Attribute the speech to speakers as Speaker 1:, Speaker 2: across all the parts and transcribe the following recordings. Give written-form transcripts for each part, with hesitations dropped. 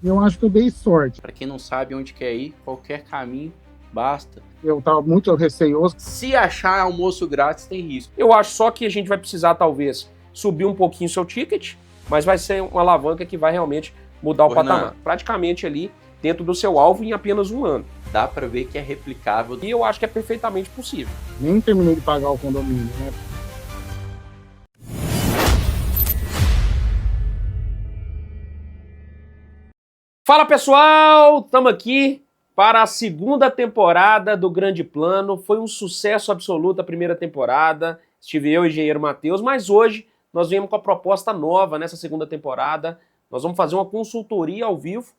Speaker 1: Eu acho que eu dei sorte.
Speaker 2: Para quem não sabe onde quer ir, qualquer caminho basta.
Speaker 1: Eu estava muito receioso.
Speaker 2: Se achar almoço grátis, tem risco.
Speaker 3: Eu acho só que a gente vai precisar, talvez, subir um pouquinho seu ticket, mas vai ser uma alavanca que vai realmente mudar o patamar. Praticamente ali dentro do seu alvo em apenas um ano.
Speaker 2: Dá para ver que é replicável.
Speaker 3: E eu acho que é perfeitamente possível.
Speaker 1: Nem terminei de pagar o condomínio, né?
Speaker 3: Fala pessoal, estamos aqui para a segunda temporada do Grande Plano. Foi um sucesso absoluto a primeira temporada. Estive eu e o engenheiro Matheus, mas hoje nós viemos com a proposta nova nessa segunda temporada. Nós vamos fazer uma consultoria ao vivo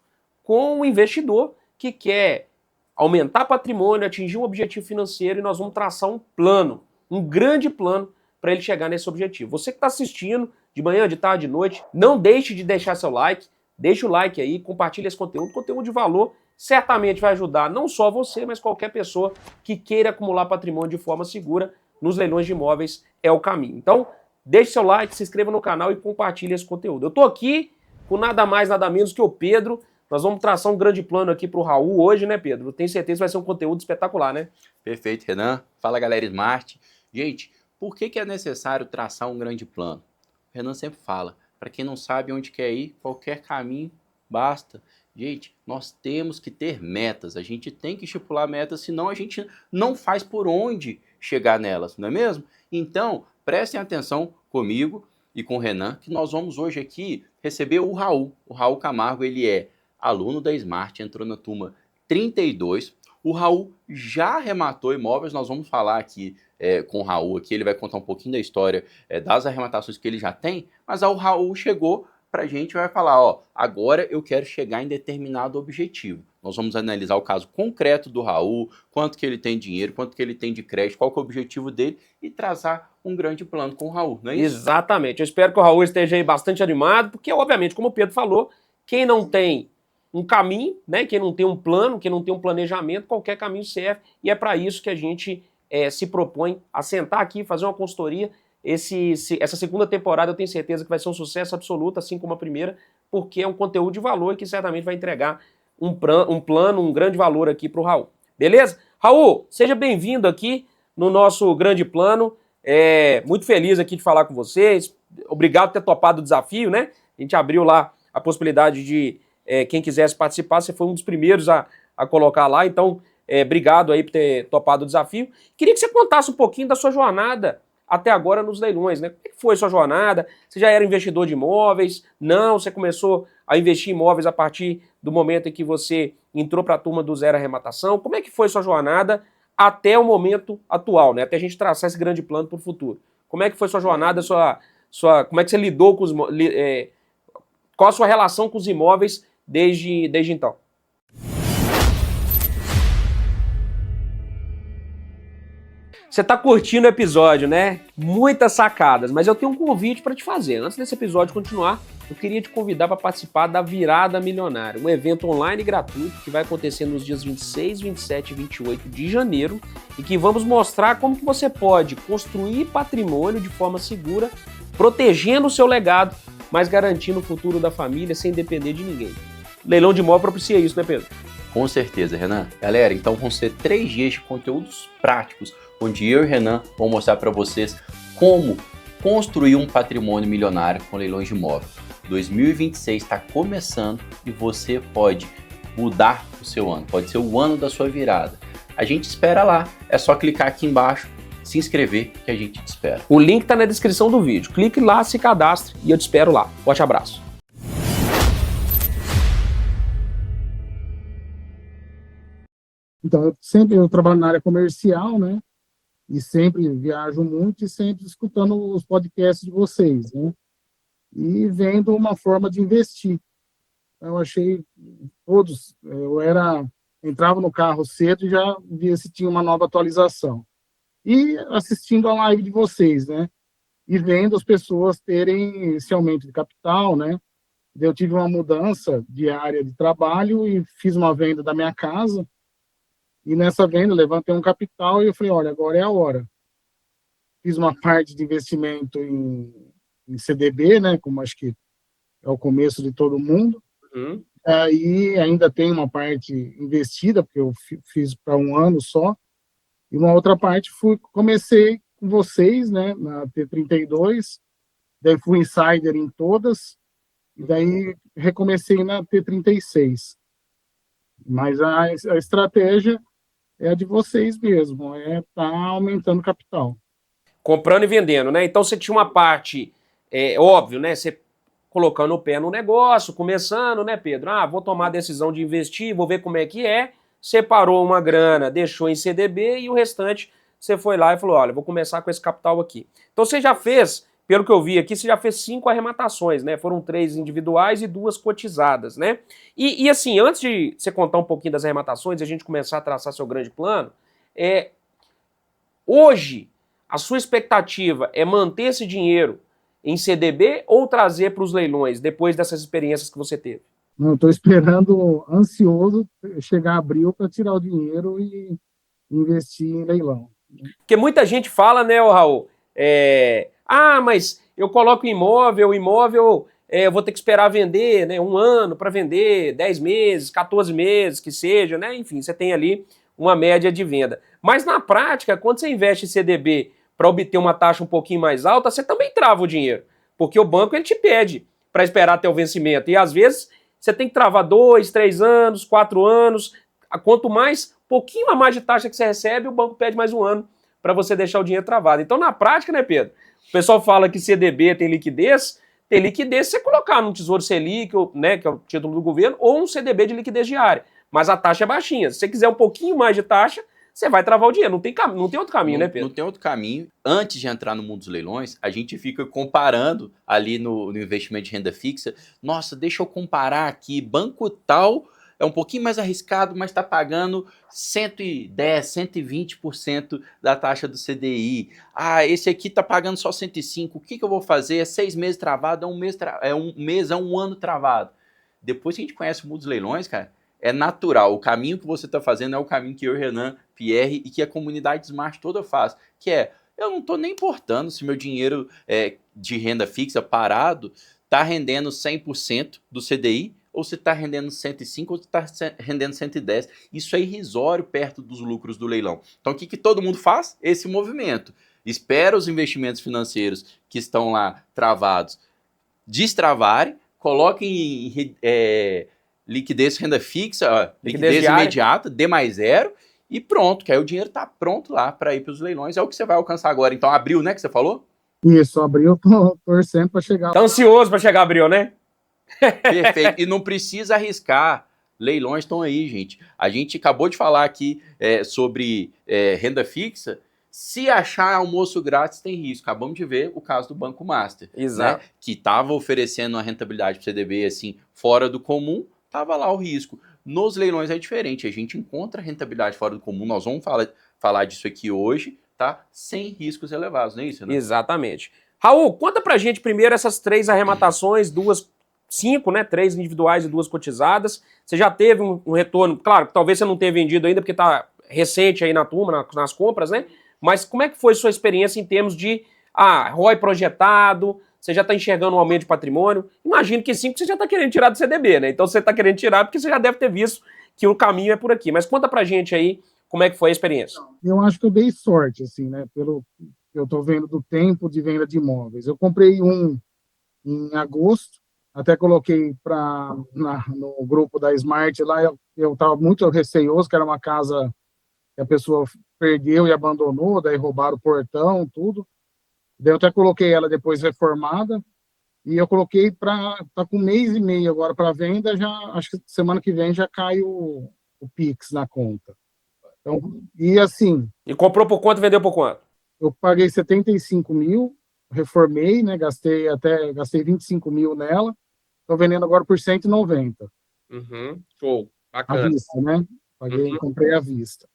Speaker 3: com um investidor que quer aumentar patrimônio, atingir um objetivo financeiro e nós vamos traçar um plano, um grande plano para ele chegar nesse objetivo. Você que está assistindo de manhã, de tarde, de noite, não deixe de deixar seu like. Deixa o like aí, compartilha esse conteúdo de valor, certamente vai ajudar não só você, mas qualquer pessoa que queira acumular patrimônio de forma segura. Nos leilões de imóveis é o caminho. Então, deixe seu like, se inscreva no canal e compartilhe esse conteúdo. Eu estou aqui com nada mais, nada menos que o Pedro. Nós vamos traçar um grande plano aqui para o Raul hoje, né, Pedro? Eu tenho certeza que vai ser um conteúdo espetacular, né?
Speaker 2: Perfeito, Renan. Fala, galera Smart. Gente, por que é necessário traçar um grande plano? O Renan sempre fala. Para quem não sabe onde quer ir, qualquer caminho basta. Gente, nós temos que ter metas. A gente tem que estipular metas, senão a gente não faz por onde chegar nelas, não é mesmo? Então, prestem atenção comigo e com o Renan, que nós vamos hoje aqui receber o Raul. O Raul Camargo, ele é aluno da Smart, entrou na turma 32. O Raul já arrematou imóveis, nós vamos falar aqui com o Raul, aqui ele vai contar um pouquinho da história das arrematações que ele já tem, mas o Raul chegou pra gente e vai falar, ó, agora eu quero chegar em determinado objetivo. Nós vamos analisar o caso concreto do Raul, quanto que ele tem de dinheiro, quanto que ele tem de crédito, qual que é o objetivo dele e traçar um grande plano com o Raul, não é isso?
Speaker 3: Exatamente, eu espero que o Raul esteja aí bastante animado, porque obviamente, como o Pedro falou, quem não tem um caminho, né? Quem não tem um plano, quem não tem um planejamento, qualquer caminho serve, e é para isso que a gente se propõe a sentar aqui, fazer uma consultoria. Essa segunda temporada eu tenho certeza que vai ser um sucesso absoluto, assim como a primeira, porque é um conteúdo de valor que certamente vai entregar um plano, um grande valor aqui para o Raul. Beleza? Raul, seja bem-vindo aqui no nosso grande plano. Muito feliz aqui de falar com vocês. Obrigado por ter topado o desafio, né? A gente abriu lá a possibilidade de quem quisesse participar, você foi um dos primeiros a colocar lá, então obrigado aí por ter topado o desafio. Queria que você contasse um pouquinho da sua jornada até agora nos leilões, né? Como é que foi a sua jornada? Você já era investidor de imóveis? Não, você começou a investir em imóveis a partir do momento em que você entrou para a turma do Zero Arrematação. Como é que foi a sua jornada até o momento atual, né? Até a gente traçar esse grande plano para o futuro. Como é que foi a sua jornada, como é que você lidou com qual a sua relação com os imóveis desde então? Você está curtindo o episódio, né? Muitas sacadas, mas eu tenho um convite para te fazer. Antes desse episódio continuar, eu queria te convidar para participar da Virada Milionária, um evento online gratuito que vai acontecer nos dias 26, 27 e 28 de janeiro e que vamos mostrar como que você pode construir patrimônio de forma segura, protegendo o seu legado, mas garantindo o futuro da família sem depender de ninguém. Leilão de imóvel propicia isso, né, Pedro?
Speaker 2: Com certeza, Renan. Galera, então vão ser 3 dias de conteúdos práticos, onde eu e o Renan vão mostrar para vocês como construir um patrimônio milionário com leilões de imóvel. 2026 está começando e você pode mudar o seu ano, pode ser o ano da sua virada. A gente espera lá, é só clicar aqui embaixo, se inscrever que a gente te espera.
Speaker 3: O link está na descrição do vídeo. Clique lá, se cadastre e eu te espero lá. Forte abraço.
Speaker 1: Então, eu trabalho na área comercial, né? E sempre viajo muito e sempre escutando os podcasts de vocês, né? E vendo uma forma de investir. Eu achei todos, entrava no carro cedo e já via se tinha uma nova atualização. E assistindo a live de vocês, né? E vendo as pessoas terem esse aumento de capital, né? Eu tive uma mudança de área de trabalho e fiz uma venda da minha casa. E nessa venda, levantei um capital e eu falei, olha, agora é a hora. Fiz uma parte de investimento em CDB, né, como acho que é o começo de todo mundo. Aí ainda tem uma parte investida, porque eu fiz para um ano só, e uma outra parte comecei com vocês, né, na T32, daí fui insider em todas, e daí recomecei na T36. Mas a estratégia é a de vocês mesmo, tá aumentando o capital.
Speaker 3: Comprando e vendendo, né? Então você tinha uma parte, óbvio, né? Você colocando o pé no negócio, começando, né, Pedro? Ah, vou tomar a decisão de investir, vou ver como é que é. Separou uma grana, deixou em CDB e o restante você foi lá e falou: olha, vou começar com esse capital aqui. Então você já fez, pelo que eu vi aqui, você já fez 5 arrematações, né? Foram 3 individuais e 2 cotizadas, né? E assim, antes de você contar um pouquinho das arrematações e a gente começar a traçar seu grande plano, hoje a sua expectativa é manter esse dinheiro em CDB ou trazer para os leilões depois dessas experiências que você teve?
Speaker 1: Não, estou esperando, ansioso, chegar abril para tirar o dinheiro e investir em leilão.
Speaker 3: Porque muita gente fala, né, Raul, mas eu coloco imóvel, eu vou ter que esperar vender, né, 1 ano para vender, 10 meses, 14 meses, que seja, né, enfim, você tem ali uma média de venda. Mas na prática, quando você investe em CDB para obter uma taxa um pouquinho mais alta, você também trava o dinheiro, porque o banco ele te pede para esperar até o vencimento, e às vezes você tem que travar 2, 3 anos, 4 anos, quanto mais, pouquinho a mais de taxa que você recebe, o banco pede mais 1 ano para você deixar o dinheiro travado. Então, na prática, né, Pedro? O pessoal fala que CDB tem liquidez se você colocar no Tesouro Selic, né, que é o título do governo, ou um CDB de liquidez diária. Mas a taxa é baixinha. Se você quiser um pouquinho mais de taxa, você vai travar o dinheiro. Não tem outro caminho, né, Pedro?
Speaker 2: Não tem outro caminho. Antes de entrar no mundo dos leilões, a gente fica comparando ali no investimento de renda fixa. Nossa, deixa eu comparar aqui. Banco tal é um pouquinho mais arriscado, mas está pagando 110, 120% da taxa do CDI. Ah, esse aqui está pagando só 105. O que eu vou fazer? É 6 meses travado, é um ano travado. Depois que a gente conhece o mundo dos leilões, cara, é natural. O caminho que você está fazendo é o caminho que eu, Renan, Pierre e que a comunidade Smart toda faz, que é, eu não estou nem importando se meu dinheiro de renda fixa parado está rendendo 100% do CDI, ou se está rendendo 105, ou se está rendendo 110. Isso é irrisório perto dos lucros do leilão. Então, o que todo mundo faz? Esse movimento. Espera os investimentos financeiros que estão lá travados destravarem, coloquem liquidez renda fixa, liquidez imediata, D mais 0, e pronto, que aí o dinheiro está pronto lá para ir para os leilões. É o que você vai alcançar agora. Então, abril, né, que você falou?
Speaker 1: Isso, abril, tô torcendo para chegar.
Speaker 3: Tá ansioso para chegar abril, né?
Speaker 2: Perfeito. E não precisa arriscar. Leilões estão aí, gente. A gente acabou de falar aqui sobre renda fixa. Se achar almoço grátis, tem risco. Acabamos de ver o caso do Banco Master.
Speaker 3: Exato.
Speaker 2: Né? Que estava oferecendo uma rentabilidade para o CDB assim, fora do comum, estava lá o risco. Nos leilões é diferente. A gente encontra rentabilidade fora do comum. Nós vamos falar disso aqui hoje, tá? Sem riscos elevados, não é isso, né?
Speaker 3: Exatamente. Raul, conta pra gente primeiro essas 3 arrematações, 5, né? 3 individuais e 2 cotizadas. Você já teve um retorno, claro, talvez você não tenha vendido ainda, porque tá recente aí na turma, nas compras, né? Mas como é que foi sua experiência em termos de ROI projetado? Você já está enxergando um aumento de patrimônio? Imagino que sim, porque você já está querendo tirar do CDB, né? Então você está querendo tirar porque você já deve ter visto que o caminho é por aqui. Mas conta pra gente aí como é que foi a experiência.
Speaker 1: Eu acho que eu dei sorte, assim, né? Pelo que eu estou vendo do tempo de venda de imóveis. Eu comprei um em agosto, até coloquei no grupo da Smart lá, eu estava muito receioso, que era uma casa que a pessoa perdeu e abandonou, daí roubaram o portão, tudo. Daí eu até coloquei ela depois reformada, e eu coloquei tá com 1 mês e meio agora para venda, já acho que semana que vem já cai o Pix na conta. Então, e assim...
Speaker 3: E comprou por quanto e vendeu por quanto?
Speaker 1: Eu paguei 75 mil, reformei, né? Gastei 25 mil nela. Estou vendendo agora por 190.
Speaker 3: Show, bacana.
Speaker 1: À vista, né? Paguei, comprei à vista.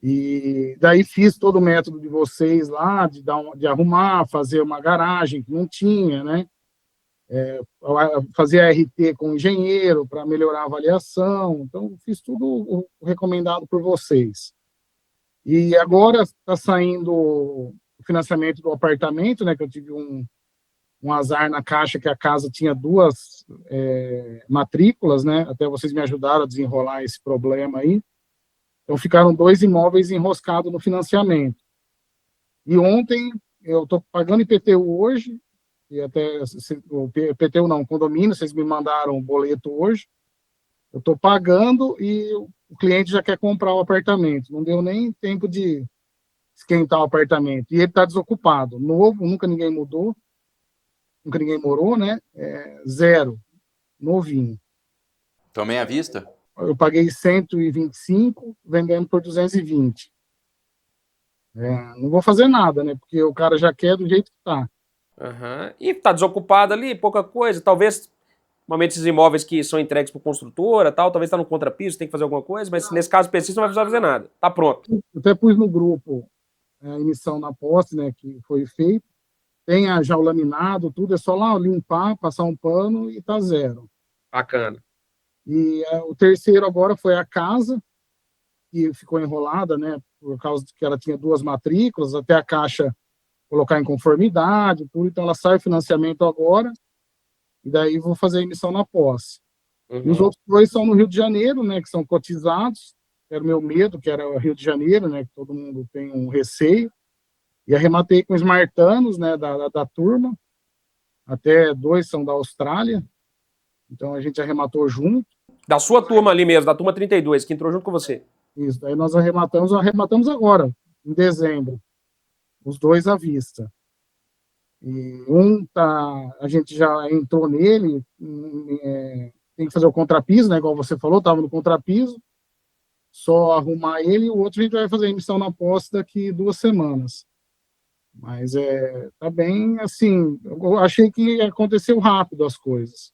Speaker 1: E daí fiz todo o método de vocês lá, de arrumar, fazer uma garagem que não tinha, né? Fazer a RT com o engenheiro para melhorar a avaliação. Então, fiz tudo o recomendado por vocês. E agora está saindo o financiamento do apartamento, né? Que eu tive um azar na Caixa que a casa tinha duas matrículas, né? Até vocês me ajudaram a desenrolar esse problema aí. Então, ficaram 2 imóveis enroscados no financiamento. E ontem, eu estou pagando IPTU hoje, e até o IPTU não, condomínio, vocês me mandaram o boleto hoje. Eu estou pagando e o cliente já quer comprar o apartamento. Não deu nem tempo de esquentar o apartamento. E ele está desocupado. Novo, nunca ninguém mudou, nunca ninguém morou, né? 0, novinho.
Speaker 2: Também à vista?
Speaker 1: Eu paguei 125, vendendo por 220. Não vou fazer nada, né? Porque o cara já quer do jeito que está.
Speaker 3: Uhum. E tá desocupado ali, pouca coisa. Talvez, normalmente esses imóveis que são entregues por construtora, tal, talvez tá no contrapiso, tem que fazer alguma coisa, mas nesse caso específico não vai precisar fazer nada. Tá pronto.
Speaker 1: Eu até pus no grupo a emissão na posse, né? Que foi feito. Tem já o laminado, tudo. É só lá limpar, passar um pano e tá 0.
Speaker 3: Bacana.
Speaker 1: E o terceiro agora foi a casa, que ficou enrolada, né? Por causa de que ela tinha 2 matrículas, até a Caixa colocar em conformidade, tudo. Então ela sai o financiamento agora, e daí vou fazer a emissão na posse.
Speaker 3: Uhum.
Speaker 1: E os outros 2 são no Rio de Janeiro, né? Que são cotizados. Era o meu medo, que era o Rio de Janeiro, né? Que todo mundo tem um receio. E arrematei com os martanos, né? Da turma. Até 2 são da Austrália. Então a gente arrematou junto.
Speaker 3: Da sua turma ali mesmo, da turma 32, que entrou junto com você.
Speaker 1: Isso, daí nós arrematamos agora, em dezembro, os 2 à vista. E a gente já entrou nele, tem que fazer o contrapiso, né, igual você falou, estava no contrapiso, só arrumar ele, e o outro a gente vai fazer a emissão na posse daqui 2 semanas. Mas tá bem, assim, eu achei que aconteceu rápido as coisas.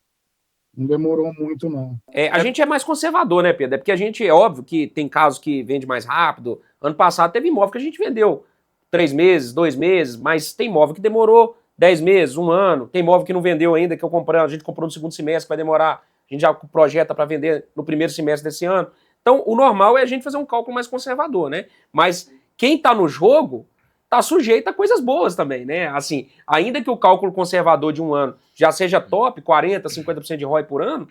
Speaker 1: Não demorou muito, não.
Speaker 3: A gente é mais conservador, né, Pedro? É porque a gente, é óbvio que tem casos que vende mais rápido. Ano passado teve imóvel que a gente vendeu 3 meses, 2 meses, mas tem imóvel que demorou 10 meses, 1 ano. Tem imóvel que não vendeu ainda, que a gente comprou no segundo semestre, que vai demorar. A gente já projeta para vender no primeiro semestre desse ano. Então, o normal é a gente fazer um cálculo mais conservador, né? Mas quem tá no jogo tá sujeito a coisas boas também, né? Assim, ainda que o cálculo conservador de 1 ano já seja top, 40%, 50% de ROI por ano,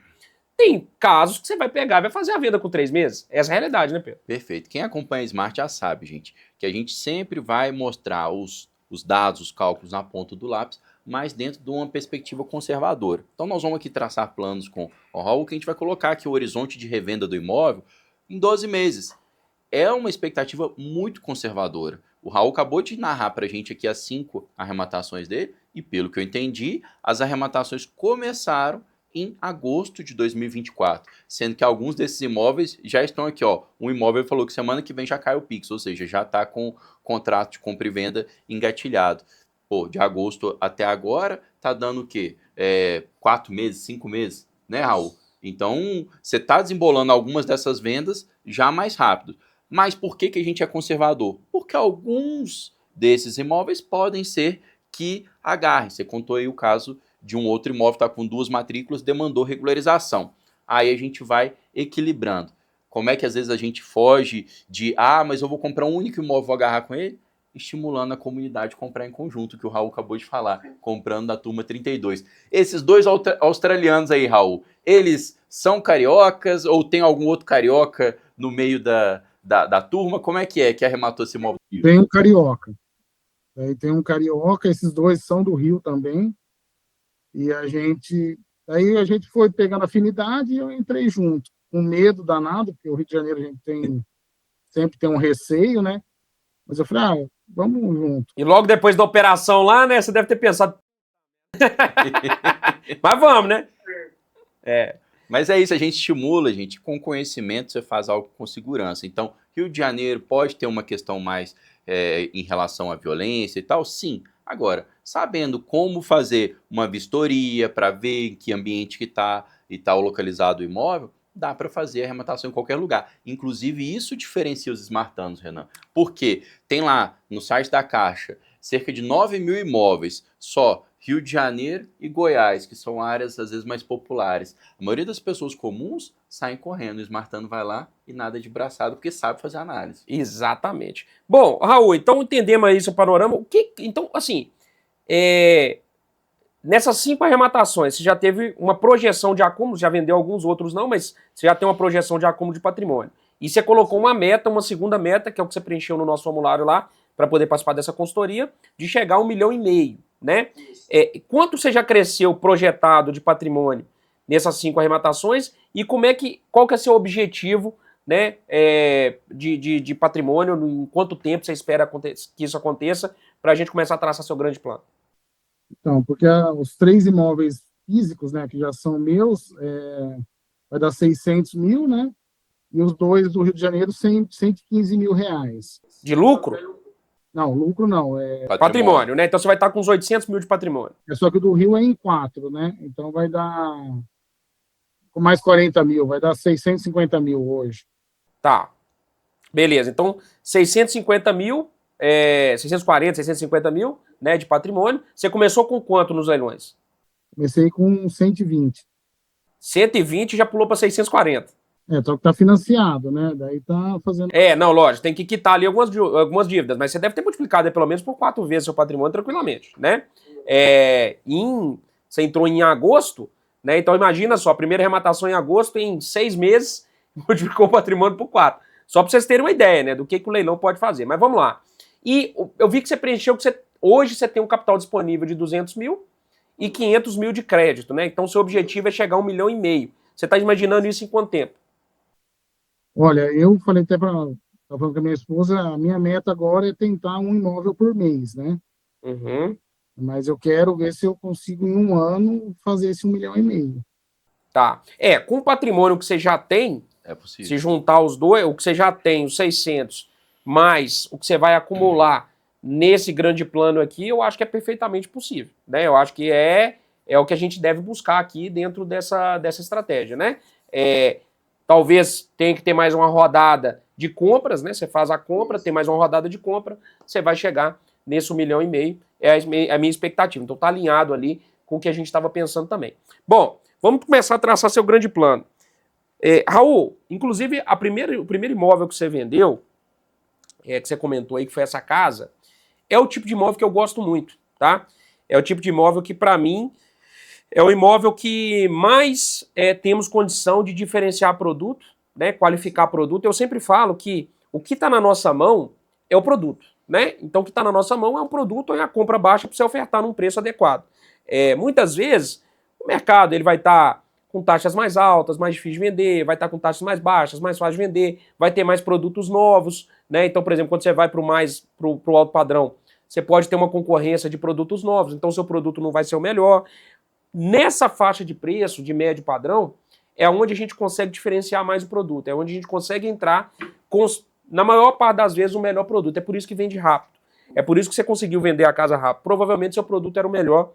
Speaker 3: tem casos que você vai pegar e vai fazer a venda com 3 meses. Essa é a realidade, né, Pedro?
Speaker 2: Perfeito. Quem acompanha a Smart já sabe, gente, que a gente sempre vai mostrar os dados, os cálculos na ponta do lápis, mas dentro de uma perspectiva conservadora. Então nós vamos aqui traçar planos com o Raul, que a gente vai colocar aqui o horizonte de revenda do imóvel em 12 meses. É uma expectativa muito conservadora. O Raul acabou de narrar para a gente aqui as 5 arrematações dele, e pelo que eu entendi, as arrematações começaram em agosto de 2024, sendo que alguns desses imóveis já estão aqui, ó. Um imóvel falou que semana que vem já cai o Pix, ou seja, já está com contrato de compra e venda engatilhado. Pô, de agosto até agora, tá dando o quê? 4 meses, 5 meses, né, Raul? Então, você está desembolando algumas dessas vendas já mais rápido. Mas por que a gente é conservador? Porque alguns desses imóveis podem ser que agarrem. Você contou aí o caso de um outro imóvel que está com 2 matrículas, demandou regularização. Aí a gente vai equilibrando. Como é que às vezes a gente foge de, mas eu vou comprar um único imóvel, vou agarrar com ele? Estimulando a comunidade a comprar em conjunto, que o Raul acabou de falar, comprando da turma 32. Esses 2 australianos aí, Raul, eles são cariocas ou tem algum outro carioca no meio da turma? Como é que arrematou esse imóvel?
Speaker 1: Tem um carioca. Aí tem um carioca, esses 2 são do Rio também. E aí a gente foi pegando afinidade e eu entrei junto, com medo danado, porque o Rio de Janeiro a gente sempre tem um receio, né? Mas eu falei, vamos junto.
Speaker 3: E logo depois da operação lá, né, você deve ter pensado. Mas vamos, né?
Speaker 2: Mas é isso, a gente estimula, gente, com conhecimento você faz algo com segurança. Então, Rio de Janeiro pode ter uma questão mais em relação à violência e tal, sim. Agora, sabendo como fazer uma vistoria para ver em que ambiente que está e tal localizado o imóvel, dá para fazer a arrematação em qualquer lugar. Inclusive, isso diferencia os smartanos, Renan. Porque tem lá no site da Caixa cerca de 9 mil imóveis, só Rio de Janeiro e Goiás, que são áreas às vezes mais populares. A maioria das pessoas comuns saem correndo, o smartano vai lá e nada de braçado, porque sabe fazer análise.
Speaker 3: Exatamente. Bom, Raul, então entendemos aí seu panorama. Então, assim, nessas 5 arrematações, você já teve uma projeção de acúmulo, já vendeu alguns, outros não, mas você já tem uma projeção de acúmulo de patrimônio. E você colocou uma meta, uma segunda meta, que é o que você preencheu no nosso formulário lá, para poder participar dessa consultoria, de chegar a 1,5 milhão, né? Quanto você já cresceu projetado de patrimônio nessas 5 arrematações e qual que é seu objetivo, né, de patrimônio, em quanto tempo você espera que isso aconteça, para a gente começar a traçar seu grande plano?
Speaker 1: Então, porque os 3 imóveis físicos, né, que já são meus, vai dar 600 mil, né? E os 2 do Rio de Janeiro, 115 mil reais.
Speaker 3: De lucro?
Speaker 1: Não, lucro não.
Speaker 3: Patrimônio, né? Então você vai estar com uns 800 mil de patrimônio.
Speaker 1: Só que o do Rio é em 4, né? Então vai dar, com mais 40 mil, vai dar 650 mil hoje.
Speaker 3: Tá. Beleza. Então, 650 mil, 640, 650 mil, né, de patrimônio. Você começou com quanto nos leilões?
Speaker 1: Comecei com 120.
Speaker 3: 120 já pulou para 640.
Speaker 1: Só que tá financiado, né? Daí tá fazendo.
Speaker 3: Não, lógico, tem que quitar ali algumas dívidas, mas você deve ter multiplicado pelo menos por 4 vezes seu patrimônio tranquilamente, né? Você entrou em agosto, né? Então imagina só, a primeira arrematação em agosto, em 6 meses, multiplicou o patrimônio por 4. Só para vocês terem uma ideia, né, do que o leilão pode fazer. Mas vamos lá. E eu vi que você preencheu que hoje você tem um capital disponível de 200 mil e 500 mil de crédito, né? Então seu objetivo é chegar a 1,5 milhão. Você está imaginando isso em quanto tempo?
Speaker 1: Olha, eu falei até falando com a minha esposa, a minha meta agora é tentar um imóvel por mês, né?
Speaker 3: Uhum.
Speaker 1: Mas eu quero ver se eu consigo, em um ano, fazer esse 1,5 milhão.
Speaker 3: Tá. Com o patrimônio que você já tem,
Speaker 2: É possível.
Speaker 3: se juntar os dois, o que você já tem, os 600, mais o que você vai acumular nesse grande plano aqui, eu acho que é perfeitamente possível, né? Eu acho que é o que a gente deve buscar aqui dentro dessa estratégia, né? Talvez tenha que ter mais uma rodada de compras, né? Você faz a compra, tem mais uma rodada de compra, você vai chegar nesse 1,5 milhão, é a minha expectativa. Então tá alinhado ali com o que a gente estava pensando também. Bom, vamos começar a traçar seu grande plano. Raul, inclusive o primeiro imóvel que você vendeu, que você comentou aí que foi essa casa, é o tipo de imóvel que eu gosto muito, tá? É o tipo de imóvel que para mim é o imóvel que mais temos condição de diferenciar produto, né, qualificar produto. Eu sempre falo que o que está na nossa mão é o produto, né? Então o que está na nossa mão é um produto ou é a compra baixa para você ofertar num preço adequado. Muitas vezes o mercado ele vai estar com taxas mais altas, mais difícil de vender, vai estar com taxas mais baixas, mais fácil de vender, vai ter mais produtos novos, né? Então, por exemplo, quando você vai para o alto padrão, você pode ter uma concorrência de produtos novos, então seu produto não vai ser o melhor. Nessa faixa de preço, de médio padrão, é onde a gente consegue diferenciar mais o produto, é onde a gente consegue entrar com, na maior parte das vezes, o melhor produto. É por isso que vende rápido. É por isso que você conseguiu vender a casa rápido. Provavelmente seu produto era o melhor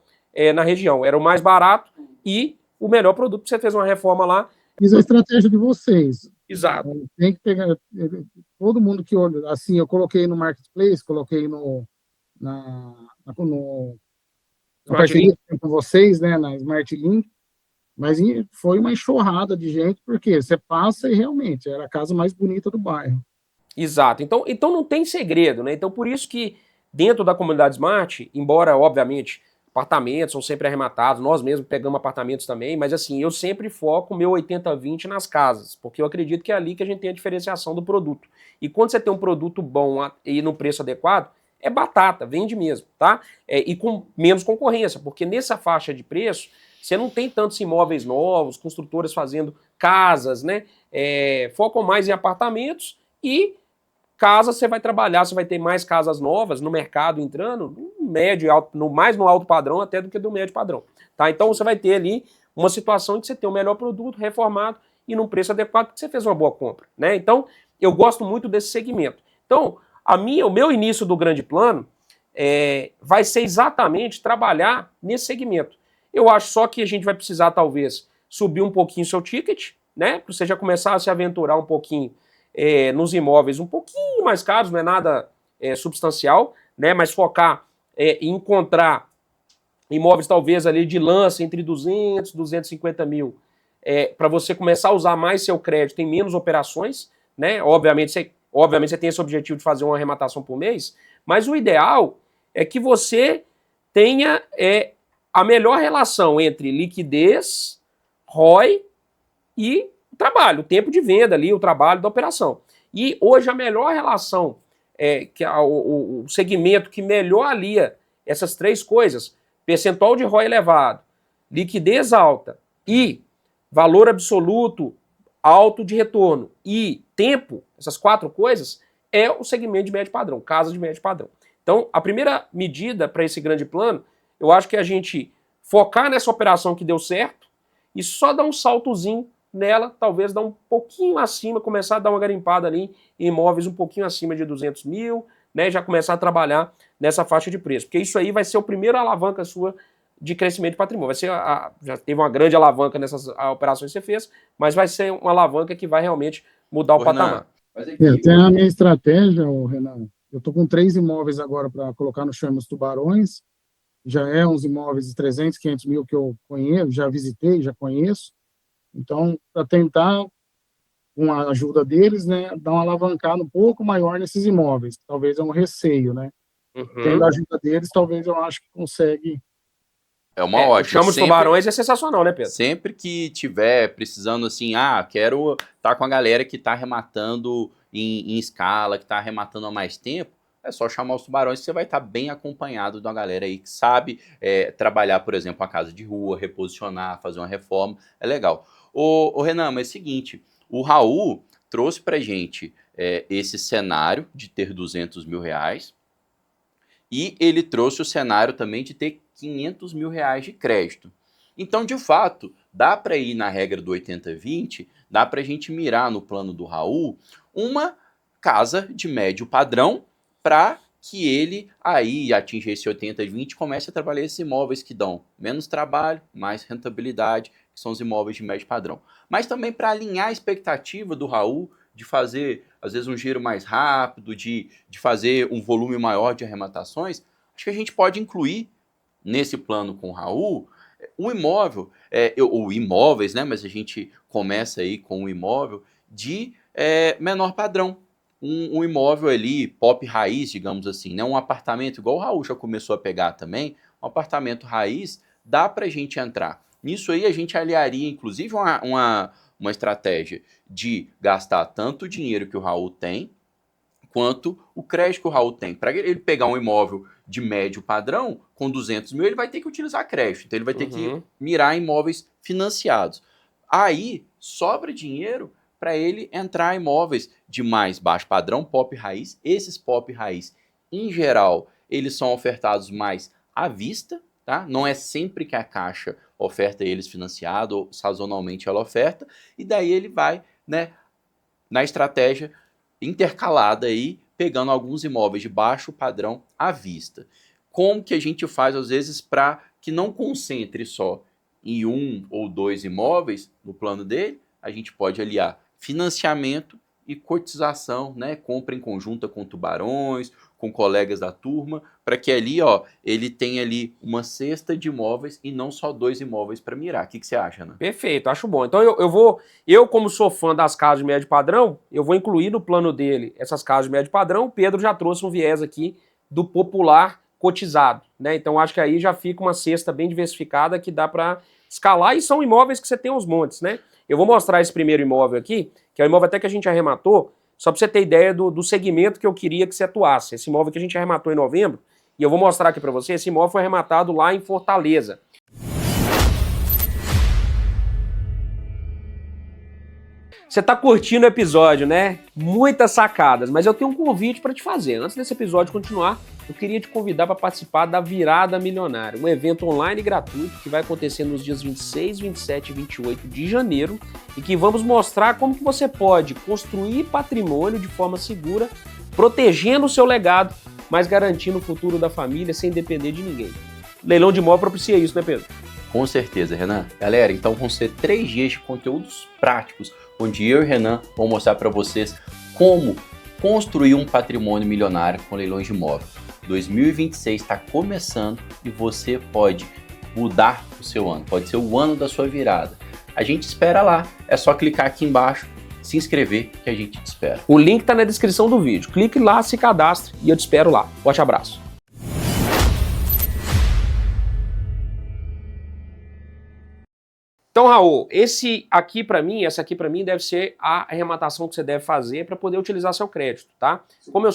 Speaker 3: na região, era o mais barato e o melhor produto, você fez uma reforma lá.
Speaker 1: Fiz a estratégia de vocês.
Speaker 3: Exato.
Speaker 1: Tem que pegar todo mundo que olha, assim, eu coloquei no Marketplace, coloquei na parceria com vocês, né, na Smart Link, mas foi uma enxurrada de gente, porque você passa e realmente era a casa mais bonita do bairro.
Speaker 3: Exato. Então não tem segredo, né? Então por isso que dentro da comunidade Smart, embora, obviamente, apartamentos são sempre arrematados, nós mesmos pegamos apartamentos também, mas assim, eu sempre foco o meu 80-20 nas casas, porque eu acredito que é ali que a gente tem a diferenciação do produto. E quando você tem um produto bom e no preço adequado, é batata, vende mesmo, tá? E com menos concorrência, porque nessa faixa de preço, você não tem tantos imóveis novos, construtoras fazendo casas, né? Focam mais em apartamentos e casas você vai trabalhar, você vai ter mais casas novas no mercado entrando, médio, alto, mais no alto padrão até do que do médio padrão, tá? Então você vai ter ali uma situação em que você tem o melhor produto reformado e num preço adequado porque você fez uma boa compra, né? Então eu gosto muito desse segmento. Então o meu início do grande plano vai ser exatamente trabalhar nesse segmento. Eu acho só que a gente vai precisar talvez subir um pouquinho seu ticket, né? Para você já começar a se aventurar um pouquinho nos imóveis um pouquinho mais caros, não é nada substancial, né? Mas focar em encontrar imóveis talvez ali de lance entre 200 e 250 mil, para você começar a usar mais seu crédito em menos operações, né? Obviamente você tem esse objetivo de fazer uma arrematação por mês, mas o ideal é que você tenha a melhor relação entre liquidez, ROI e trabalho, o tempo de venda ali, o trabalho da operação. E hoje a melhor relação, o segmento que melhor alia essas três coisas, percentual de ROI elevado, liquidez alta e valor absoluto alto de retorno e tempo, essas quatro coisas, é o segmento de médio padrão, casa de médio padrão. Então, a primeira medida para esse grande plano, eu acho que é a gente focar nessa operação que deu certo e só dar um saltozinho nela, talvez dar um pouquinho acima, começar a dar uma garimpada ali em imóveis um pouquinho acima de 200 mil, né, e já começar a trabalhar nessa faixa de preço, porque isso aí vai ser o primeiro alavanca sua de crescimento de patrimônio. Vai ser já teve uma grande alavanca nessas operações que você fez, mas vai ser uma alavanca que vai realmente mudar o patamar.
Speaker 1: Tem a minha estratégia, Renan. Eu estou com 3 imóveis agora para colocar no Charme dos Tubarões. Já é uns imóveis de 300, 500 mil que eu conheço, já visitei, já conheço. Então, para tentar, com a ajuda deles, né, dar uma alavancada um pouco maior nesses imóveis. Talvez é um receio, né? Tendo a ajuda deles, talvez eu acho que consegue.
Speaker 2: É uma ótima.
Speaker 3: Chama os Tubarões é sensacional, né, Pedro?
Speaker 2: Sempre que tiver precisando assim, quero estar com a galera que está arrematando em escala, que está arrematando há mais tempo, é só chamar os Tubarões que você vai estar bem acompanhado de uma galera aí que sabe trabalhar, por exemplo, a casa de rua, reposicionar, fazer uma reforma, é legal. Ô Renan, mas é o seguinte, o Raul trouxe pra gente esse cenário de ter 200 mil reais e ele trouxe o cenário também de ter 500 mil reais de crédito. Então, de fato, dá para ir na regra do 80-20, dá para a gente mirar no plano do Raul uma casa de médio padrão para que ele aí atinja esse 80-20 e comece a trabalhar esses imóveis que dão menos trabalho, mais rentabilidade, que são os imóveis de médio padrão. Mas também para alinhar a expectativa do Raul de fazer, às vezes, um giro mais rápido, de fazer um volume maior de arrematações, acho que a gente pode incluir nesse plano com o Raul o imóvel, ou imóveis, né? Mas a gente começa aí com um imóvel de menor padrão. Um imóvel ali, pop raiz, digamos assim, né? Um apartamento, igual o Raul já começou a pegar também, um apartamento raiz, dá para a gente entrar. Nisso aí a gente aliaria, inclusive, uma estratégia de gastar tanto o dinheiro que o Raul tem, quanto o crédito que o Raul tem. Para ele pegar um imóvel de médio padrão, com 200 mil, ele vai ter que utilizar crédito. Então ele vai ter que mirar em imóveis financiados. Aí sobra dinheiro para ele entrar em imóveis de mais baixo padrão, pop raiz. Esses pop raiz, em geral, eles são ofertados mais à vista, tá? Não é sempre que a Caixa oferta eles financiado, ou sazonalmente ela oferta, e daí ele vai, né, na estratégia intercalada aí, pegando alguns imóveis de baixo padrão à vista. Como que a gente faz, às vezes, para que não concentre só em 1 ou 2 imóveis no plano dele? A gente pode aliar financiamento e cotização, né? Compra em conjunta com tubarões, com colegas da turma, para que ali, ele tenha ali uma cesta de imóveis e não só 2 imóveis para mirar. O que você acha, Ana?
Speaker 3: Perfeito, acho bom. Então eu como sou fã das casas de médio padrão, eu vou incluir no plano dele essas casas de médio padrão. O Pedro já trouxe um viés aqui do popular cotizado, né? Então acho que aí já fica uma cesta bem diversificada que dá para escalar e são imóveis que você tem aos montes, né? Eu vou mostrar esse primeiro imóvel aqui, que é o imóvel até que a gente arrematou, só para você ter ideia do segmento que eu queria que você atuasse. Esse imóvel que a gente arrematou em novembro, e eu vou mostrar aqui para você, esse imóvel foi arrematado lá em Fortaleza. Você tá curtindo o episódio, né? Muitas sacadas, mas eu tenho um convite para te fazer. Antes desse episódio continuar, eu queria te convidar para participar da Virada Milionária, um evento online gratuito que vai acontecer nos dias 26, 27 e 28 de janeiro e que vamos mostrar como que você pode construir patrimônio de forma segura, protegendo o seu legado, mas garantindo o futuro da família sem depender de ninguém. Leilão de imóvel propicia isso, né, Pedro?
Speaker 2: Com certeza, Renan. Galera, então vão ser 3 dias de conteúdos práticos, onde eu e o Renan vão mostrar para vocês como construir um patrimônio milionário com leilões de imóvel. 2026 está começando e você pode mudar o seu ano, pode ser o ano da sua virada. A gente espera lá, é só clicar aqui embaixo, se inscrever que a gente te espera.
Speaker 3: O link está na descrição do vídeo, clique lá, se cadastre e eu te espero lá. Forte abraço. Então, Raul, essa aqui para mim deve ser a arrematação que você deve fazer para poder utilizar seu crédito, tá? Como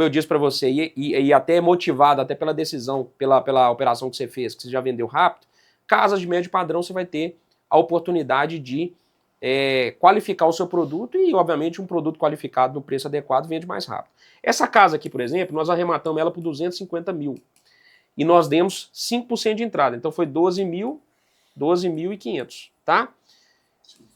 Speaker 3: eu disse para você, e até motivado até pela decisão, pela operação que você fez, que você já vendeu rápido, casas de médio padrão você vai ter a oportunidade de qualificar o seu produto e, obviamente, um produto qualificado no preço adequado vende mais rápido. Essa casa aqui, por exemplo, nós arrematamos ela por 250 mil e nós demos 5% de entrada, então foi 12.500, tá?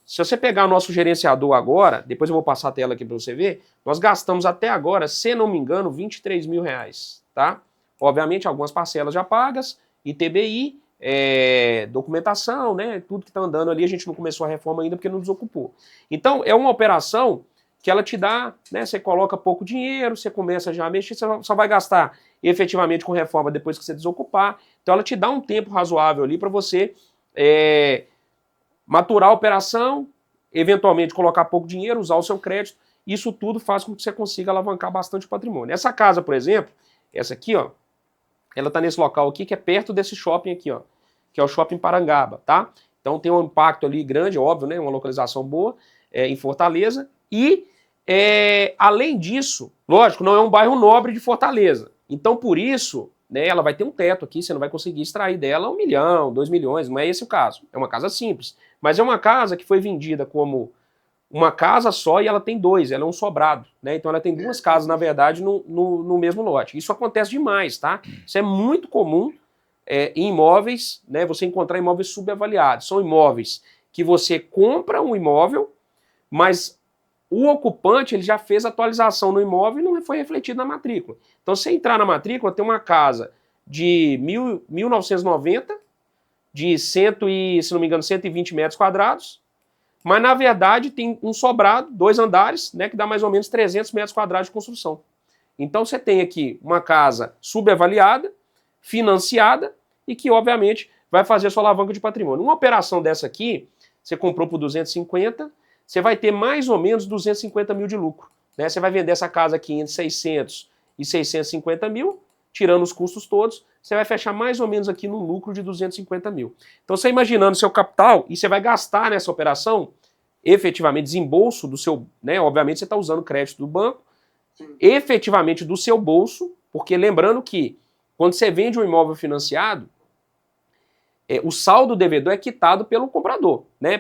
Speaker 3: Se você pegar o nosso gerenciador agora, depois eu vou passar a tela aqui para você ver, nós gastamos até agora, se não me engano, 23 mil reais, tá? Obviamente, algumas parcelas já pagas, ITBI, documentação, né? Tudo que está andando ali, a gente não começou a reforma ainda porque não desocupou. Então, é uma operação que ela te dá, né? Você coloca pouco dinheiro, você começa já a mexer, você só vai gastar efetivamente com reforma depois que você desocupar. Então, ela te dá um tempo razoável ali para você maturar a operação, eventualmente colocar pouco dinheiro, usar o seu crédito. Isso tudo faz com que você consiga alavancar bastante o patrimônio. Essa casa, por exemplo, essa aqui, ó, ela está nesse local aqui que é perto desse shopping aqui, ó, que é o Shopping Parangaba, tá? Então tem um impacto ali grande, óbvio, né? Uma localização boa em Fortaleza. E, além disso, lógico, não é um bairro nobre de Fortaleza. Então, por isso, né, ela vai ter um teto aqui, você não vai conseguir extrair dela 1 milhão, 2 milhões, não é esse o caso. É uma casa simples. Mas é uma casa que foi vendida como uma casa só e ela tem 2, ela é um sobrado, né? Então ela tem 2 casas, na verdade, no mesmo lote. Isso acontece demais, tá? Isso é muito comum em imóveis, né? Você encontrar imóveis subavaliados. São imóveis que você compra um imóvel, mas o ocupante ele já fez atualização no imóvel e não foi refletido na matrícula. Então, se você entrar na matrícula, tem uma casa de 1990, de se não me engano, 120 metros quadrados, mas, na verdade, tem um sobrado, 2 andares, né, que dá mais ou menos 300 metros quadrados de construção. Então, você tem aqui uma casa subavaliada, financiada, e que, obviamente, vai fazer a sua alavanca de patrimônio. Uma operação dessa aqui, você comprou por 250, você vai ter mais ou menos 250 mil de lucro. Né? Você vai vender essa casa aqui entre 600 e 650 mil, tirando os custos todos, você vai fechar mais ou menos aqui no lucro de 250 mil. Então, você imaginando seu capital, e você vai gastar nessa operação, efetivamente, desembolso do seu, né? Obviamente, você está usando crédito do banco, efetivamente do seu bolso, porque lembrando que, quando você vende um imóvel financiado, o saldo devedor é quitado pelo comprador, né?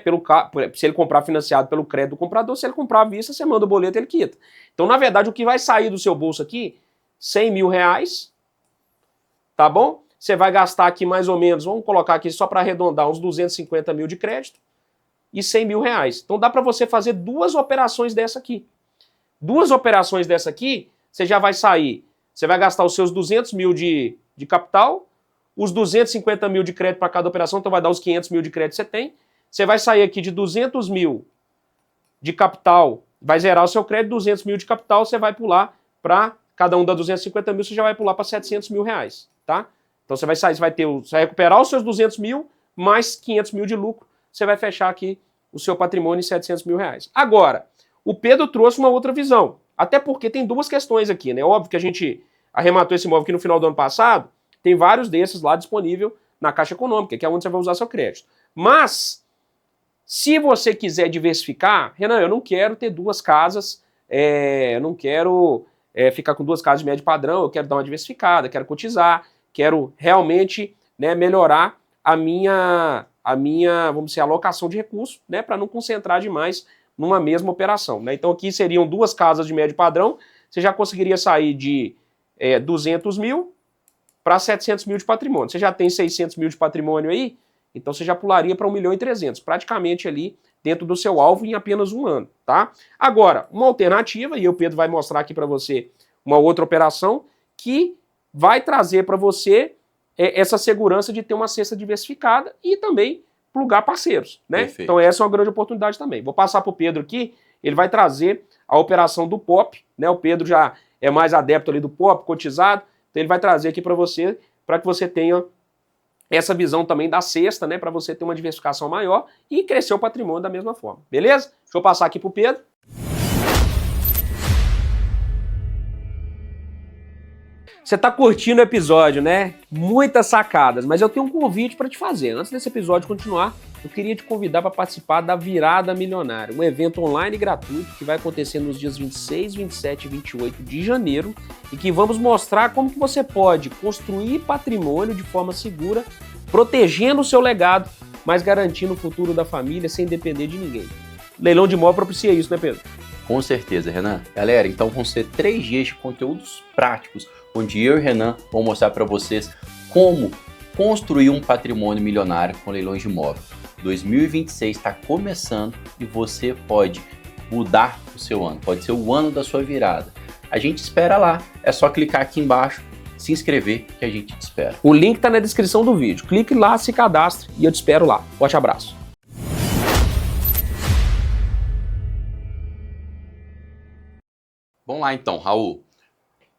Speaker 3: Se ele comprar financiado pelo crédito do comprador, se ele comprar à vista, você manda o boleto, ele quita. Então, na verdade, o que vai sair do seu bolso aqui, 100 mil reais, tá bom? Você vai gastar aqui mais ou menos, vamos colocar aqui só para arredondar, uns 250 mil de crédito e 100 mil reais. Então dá para você fazer 2 operações dessa aqui. 2 operações dessa aqui, você já vai sair, você vai gastar os seus 200 mil de capital, os 250 mil de crédito para cada operação, então vai dar os 500 mil de crédito que você tem. Você vai sair aqui de 200 mil de capital, vai zerar o seu crédito, 200 mil de capital, você vai pular para, cada um dá 250 mil, você já vai pular para 700 mil reais, tá? Então você vai sair, você vai recuperar os seus 200 mil, mais 500 mil de lucro, você vai fechar aqui o seu patrimônio em 700 mil reais. Agora, o Pedro trouxe uma outra visão, até porque tem 2 questões aqui, né? Óbvio que a gente arrematou esse imóvel aqui no final do ano passado, tem vários desses lá disponível na Caixa Econômica, que é onde você vai usar seu crédito. Mas, se você quiser diversificar, Renan, eu não quero ter 2 casas, eu não quero ficar com 2 casas de médio padrão, eu quero dar uma diversificada, quero cotizar, quero realmente, né, melhorar a minha, vamos dizer, alocação de recursos, né, para não concentrar demais numa mesma operação. Né? Então aqui seriam 2 casas de médio padrão, você já conseguiria sair de 200 mil para 700 mil de patrimônio. Você já tem 600 mil de patrimônio aí, então você já pularia para 1 milhão e 300, praticamente ali dentro do seu alvo em apenas 1 ano, tá? Agora, uma alternativa, e o Pedro vai mostrar aqui para você uma outra operação, que vai trazer para você essa segurança de ter uma cesta diversificada e também plugar parceiros, né?
Speaker 2: Perfeito.
Speaker 3: Então essa é uma grande oportunidade também. Vou passar para o Pedro aqui, ele vai trazer a operação do POP, né? O Pedro já é mais adepto ali do POP, cotizado, então ele vai trazer aqui para você, para que você tenha essa visão também da cesta, né? Para você ter uma diversificação maior e crescer o patrimônio da mesma forma, beleza? Deixa eu passar aqui para o Pedro. Você tá curtindo o episódio, né? Muitas sacadas, mas eu tenho um convite para te fazer. Antes desse episódio continuar, eu queria te convidar para participar da Virada Milionária, um evento online gratuito que vai acontecer nos dias 26, 27 e 28 de janeiro e que vamos mostrar como que você pode construir patrimônio de forma segura, protegendo o seu legado, mas garantindo o futuro da família sem depender de ninguém. Leilão de imóvel propicia isso, né, Pedro?
Speaker 2: Com certeza, Renan. Galera, então vão ser 3 dias de conteúdos práticos, onde eu e o Renan vamos mostrar para vocês como construir um patrimônio milionário com leilões de imóvel. 2026 está começando e você pode mudar o seu ano, pode ser o ano da sua virada. A gente espera lá, é só clicar aqui embaixo, se inscrever que a gente te espera.
Speaker 3: O link está na descrição do vídeo. Clique lá, se cadastre e eu te espero lá. Forte abraço.
Speaker 2: Vamos lá então, Raul.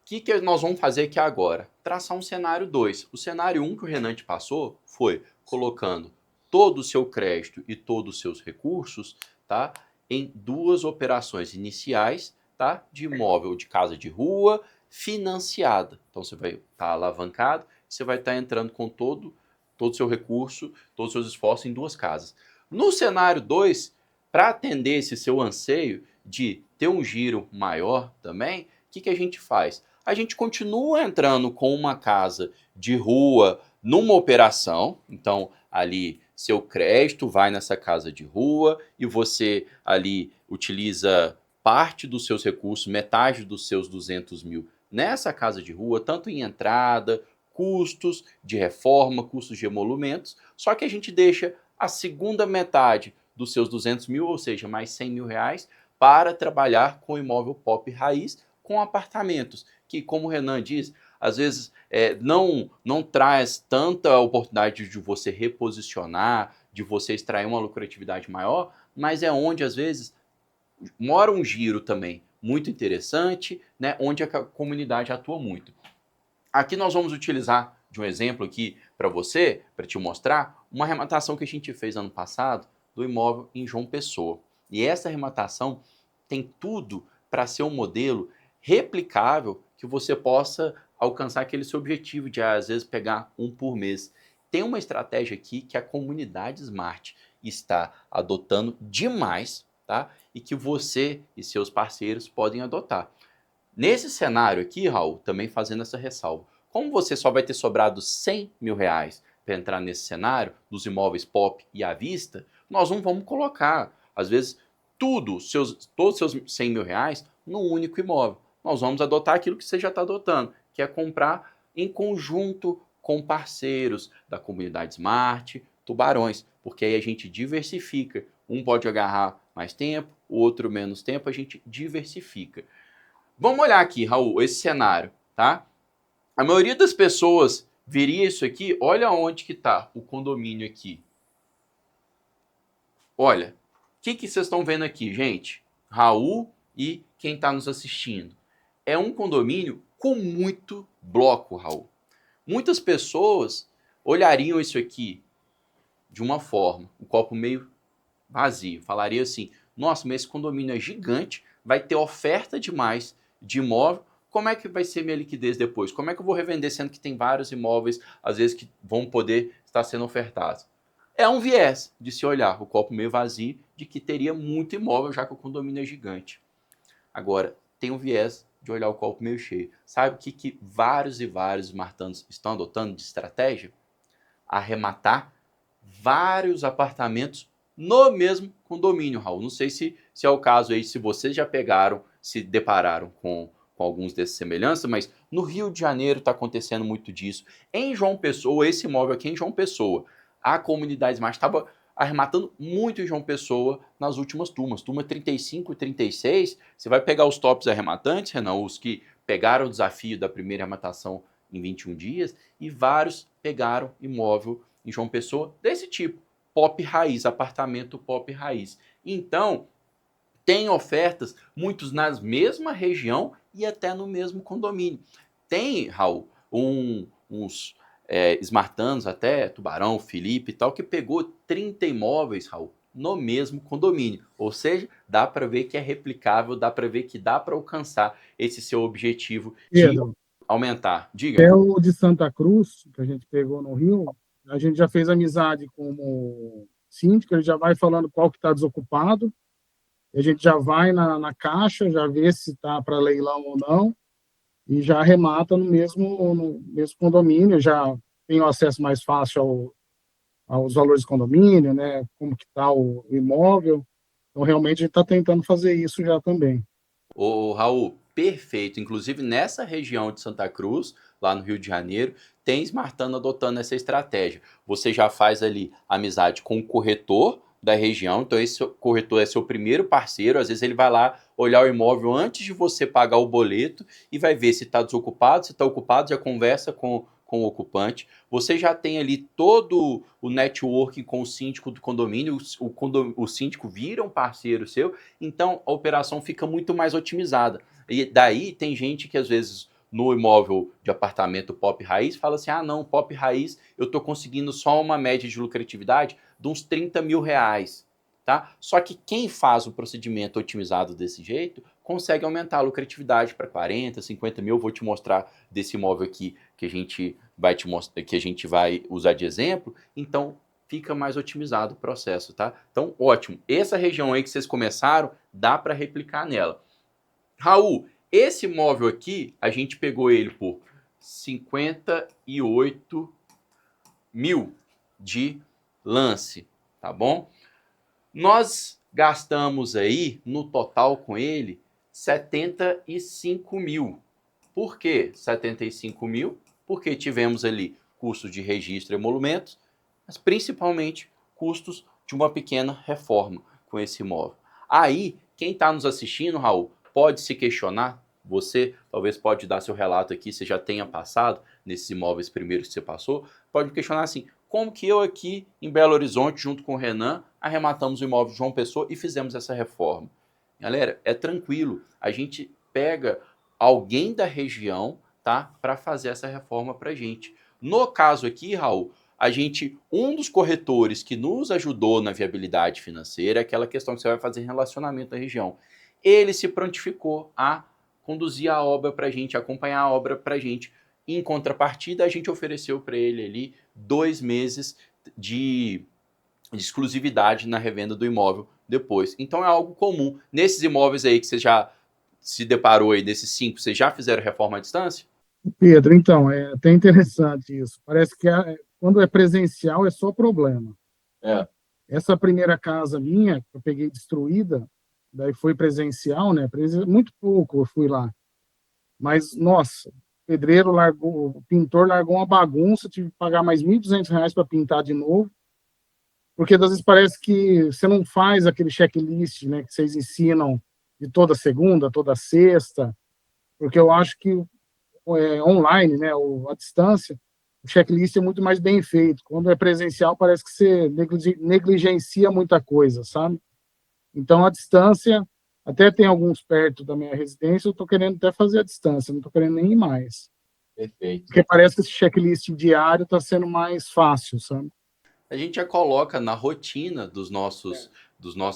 Speaker 2: O que nós vamos fazer aqui agora? Traçar um cenário 2. O cenário 1 que o Renan te passou foi colocando todo o seu crédito e todos os seus recursos, tá, em 2 operações iniciais, tá, de imóvel de casa de rua financiada. Então você vai estar alavancado, você vai estar entrando com todo o seu recurso, todos os seus esforços em 2 casas. No cenário 2, para atender esse seu anseio de ter um giro maior também, o que a gente faz? A gente continua entrando com uma casa de rua numa operação, então ali seu crédito vai nessa casa de rua e você ali utiliza parte dos seus recursos, metade dos seus 200 mil nessa casa de rua, tanto em entrada, custos de reforma, custos de emolumentos, só que a gente deixa a segunda metade dos seus 200 mil, ou seja, mais 100 mil reais, para trabalhar com imóvel pop raiz, com apartamentos, que como o Renan diz, às vezes não traz tanta oportunidade de você reposicionar, de você extrair uma lucratividade maior, mas é onde às vezes mora um giro também muito interessante, né, onde a comunidade atua muito. Aqui nós vamos utilizar de um exemplo aqui para você, para te mostrar, uma arrematação que a gente fez ano passado do imóvel em João Pessoa. E essa arrematação tem tudo para ser um modelo replicável que você possa alcançar aquele seu objetivo de, às vezes, pegar um por mês. Tem uma estratégia aqui que a comunidade Smart está adotando demais, tá? E que você e seus parceiros podem adotar. Nesse cenário aqui, Raul, também fazendo essa ressalva, como você só vai ter sobrado 100 mil reais para entrar nesse cenário, dos imóveis pop e à vista, nós não vamos colocar, às vezes, todos os seus 100 mil reais num único imóvel. Nós vamos adotar aquilo que você já está adotando, que é comprar em conjunto com parceiros da comunidade Smart, Tubarões, porque aí a gente diversifica. Um pode agarrar mais tempo, o outro menos tempo, a gente diversifica. Vamos olhar aqui, Raul, esse cenário, tá? A maioria das pessoas veria isso aqui, olha onde que está o condomínio aqui. Olha, o que vocês estão vendo aqui, gente? Raul e quem está nos assistindo. É um condomínio com muito bloco, Raul. Muitas pessoas olhariam isso aqui de uma forma, o copo meio vazio. Falaria assim, nossa, mas esse condomínio é gigante, vai ter oferta demais de imóvel, como é que vai ser minha liquidez depois? Como é que eu vou revender, sendo que tem vários imóveis, às vezes, que vão poder estar sendo ofertados? É um viés de se olhar o copo meio vazio, de que teria muito imóvel, já que o condomínio é gigante. Agora, tem um viés de olhar o copo meio cheio. Sabe o que vários e vários smartanos estão adotando de estratégia? Arrematar vários apartamentos no mesmo condomínio, Raul. Não sei se é o caso aí, se vocês já pegaram, se depararam com alguns desses semelhanças, mas no Rio de Janeiro está acontecendo muito disso. Em João Pessoa, esse imóvel aqui em João Pessoa, a comunidade Smart estava arrematando muito em João Pessoa nas últimas turmas. Turma 35 e 36, você vai pegar os tops arrematantes, Renan, os que pegaram o desafio da primeira arrematação em 21 dias, e vários pegaram imóvel em João Pessoa desse tipo, pop raiz, apartamento pop raiz. Então, tem ofertas, muitos na mesma região e até no mesmo condomínio. Tem, Raul, uns smartanos, até Tubarão, Felipe e tal, que pegou 30 imóveis, Raul, no mesmo condomínio. Ou seja, dá para ver que é replicável, dá para ver que dá para alcançar esse seu objetivo.
Speaker 1: Pedro,
Speaker 2: aumentar. Diga.
Speaker 1: É o de Santa Cruz, que a gente pegou no Rio, a gente já fez amizade com o síndico, ele já vai falando qual que está desocupado, a gente já vai na caixa, já vê se está para leilão ou não, e já arremata no mesmo condomínio, já tem o acesso mais fácil aos valores do condomínio, né, como que está o imóvel. Então, realmente, a gente está tentando fazer isso já também.
Speaker 2: Ô, Raul, perfeito. Inclusive, nessa região de Santa Cruz, lá no Rio de Janeiro, tem Smartano adotando essa estratégia. Você já faz ali amizade com o corretor da região, então esse corretor é seu primeiro parceiro, às vezes ele vai lá olhar o imóvel antes de você pagar o boleto e vai ver se está desocupado, se está ocupado, já conversa com o ocupante. Você já tem ali todo o networking com o síndico do condomínio, o síndico vira um parceiro seu, então a operação fica muito mais otimizada. E daí tem gente que às vezes no imóvel de apartamento pop raiz fala assim: ah, não, pop raiz eu estou conseguindo só uma média de lucratividade de uns 30 mil reais. Tá? Só que quem faz o procedimento otimizado desse jeito consegue aumentar a lucratividade para 40, 50 mil. Eu vou te mostrar desse imóvel aqui que a gente vai te mostrar, que a gente vai usar de exemplo. Então fica mais otimizado o processo, tá? Então, ótimo. Essa região aí que vocês começaram, dá para replicar nela. Raul, esse imóvel aqui, a gente pegou ele por 58 mil de lance, tá bom? Nós gastamos aí, no total com ele, 75 mil. Por que 75 mil? Porque tivemos ali custos de registro e emolumentos, mas principalmente custos de uma pequena reforma com esse imóvel. Aí, quem está nos assistindo, Raul, pode se questionar. Você talvez pode dar seu relato aqui, você já tenha passado nesses imóveis primeiros que você passou, pode me questionar assim: como que eu aqui em Belo Horizonte, junto com o Renan, arrematamos o imóvel de João Pessoa e fizemos essa reforma? Galera, é tranquilo, a gente pega alguém da região, tá, para fazer essa reforma para gente. No caso aqui, Raul, um dos corretores que nos ajudou na viabilidade financeira é aquela questão que você vai fazer relacionamento na região. Ele se prontificou a conduzir a obra para a gente, acompanhar a obra para a gente. Em contrapartida, a gente ofereceu para ele ali 2 meses de exclusividade na revenda do imóvel depois. Então é algo comum. Nesses imóveis aí que você já se deparou aí, desses 5, vocês já fizeram reforma à distância?
Speaker 1: Pedro, então, é até interessante isso. Parece que quando é presencial é só problema.
Speaker 2: É.
Speaker 1: Essa primeira casa minha, que eu peguei destruída, daí foi presencial, né? Muito pouco eu fui lá. Mas, nossa, o pedreiro largou, o pintor largou uma bagunça, tive que pagar mais R$ 1.200 para pintar de novo, porque às vezes parece que você não faz aquele checklist, né, que vocês ensinam de toda segunda, toda sexta, porque eu acho que online, né, à distância, o checklist é muito mais bem feito. Quando é presencial, parece que você negligencia muita coisa, sabe? Então, à distância, até tem alguns perto da minha residência, eu estou querendo até fazer à distância, não estou querendo nem ir mais.
Speaker 2: Perfeito.
Speaker 1: Porque parece que esse checklist diário está sendo mais fácil, sabe?
Speaker 2: A gente já coloca na rotina dos nossos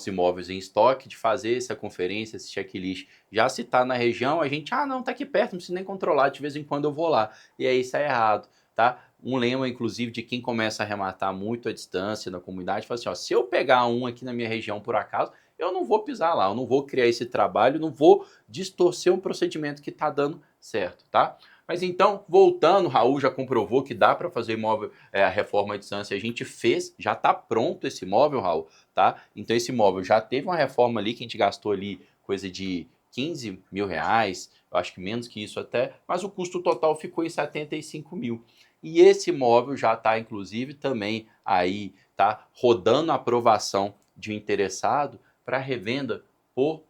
Speaker 2: imóveis em estoque de fazer essa conferência, esse checklist. Já se está na região, a gente, não, tá aqui perto, não precisa nem controlar, de vez em quando eu vou lá. E aí isso é errado, tá? Um lema, inclusive, de quem começa a arrematar muito à distância na comunidade, fala assim, ó, se eu pegar um aqui na minha região por acaso, eu não vou pisar lá, eu não vou criar esse trabalho, não vou distorcer um procedimento que está dando certo, tá? Mas então, voltando, Raul já comprovou que dá para fazer imóvel, a reforma à distância. A gente fez, já está pronto esse imóvel, Raul, tá? Então esse imóvel já teve uma reforma ali que a gente gastou ali coisa de 15 mil reais, eu acho que menos que isso até, mas o custo total ficou em 75 mil. E esse imóvel já está, inclusive, também aí, tá rodando a aprovação de um interessado para revenda por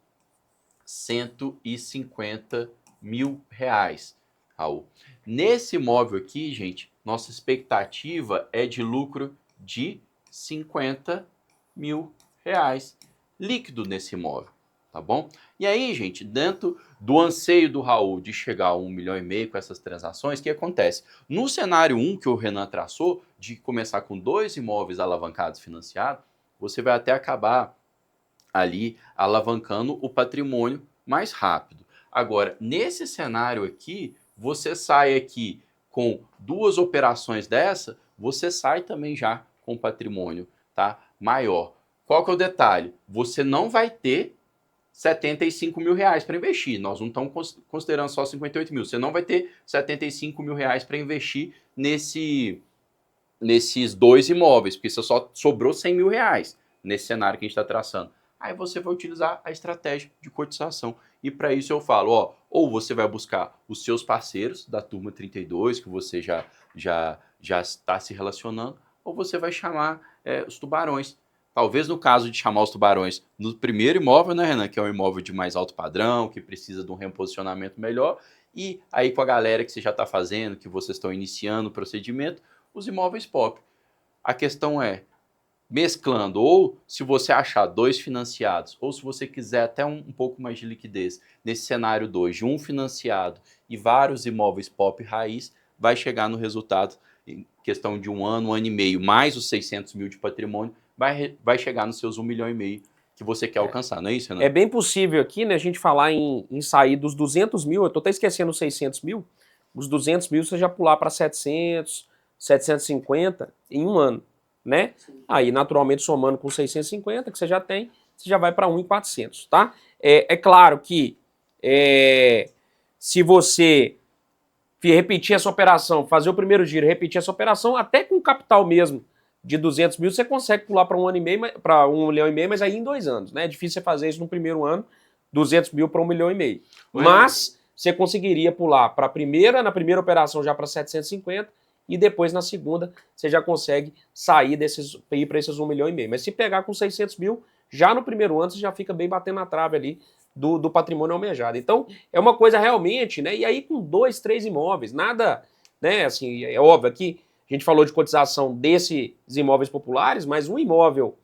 Speaker 2: 150 mil reais. Raul. Nesse imóvel aqui, gente, nossa expectativa é de lucro de 50 mil reais líquido nesse imóvel, tá bom? E aí, gente, dentro do anseio do Raul de chegar a 1,5 milhão com essas transações, o que acontece? No cenário 1 que o Renan traçou, de começar com 2 imóveis alavancados financiados, você vai até acabar ali alavancando o patrimônio mais rápido. Agora, nesse cenário aqui, você sai aqui com 2 operações dessa, você sai também já com patrimônio, tá, maior. Qual que é o detalhe? Você não vai ter 75 mil reais para investir. Nós não estamos considerando só 58 mil. Você não vai ter 75 mil reais para investir nesses 2 imóveis, porque você só sobrou 100 mil reais nesse cenário que a gente está traçando. Aí você vai utilizar a estratégia de cotização. E para isso eu falo, ó, ou você vai buscar os seus parceiros da turma 32, que você já está se relacionando, ou você vai chamar os tubarões. Talvez no caso de chamar os tubarões no primeiro imóvel, né, Renan, que é um imóvel de mais alto padrão, que precisa de um reposicionamento melhor, e aí com a galera que você já está fazendo, que vocês estão iniciando o procedimento, os imóveis pop. A questão é, mesclando, ou se você achar 2 financiados, ou se você quiser até um pouco mais de liquidez, nesse cenário 2, de um financiado e vários imóveis pop raiz, vai chegar no resultado, em questão de um ano e meio, mais os 600 mil de patrimônio, vai chegar nos seus 1,5 milhão que você quer alcançar, não é isso, Renan?
Speaker 3: É bem possível aqui, né, a gente falar em sair dos 200 mil, eu tô até esquecendo os 600 mil, os 200 mil você já pular para 700, 750 em um ano, né? Aí, naturalmente, somando com 650 que você já tem, você já vai para 1.400, tá? É claro que se você repetir essa operação, fazer o primeiro giro, repetir essa operação, até com capital mesmo de 200 mil, você consegue pular para 1 ano e meio, para 1,5 milhão, mas aí em 2 anos, né? É difícil você fazer isso no primeiro ano, 200 mil para 1,5 milhão. Mas você conseguiria pular para na primeira operação já para 750 e depois na segunda você já consegue sair ir para esses 1,5 milhão. Mas se pegar com 600 mil, já no primeiro ano você já fica bem batendo na trave ali do patrimônio almejado. Então, é uma coisa realmente, né? E aí com 2, 3 imóveis, nada, né? Assim, é óbvio aqui, a gente falou de cotização desses imóveis populares, mas um imóvel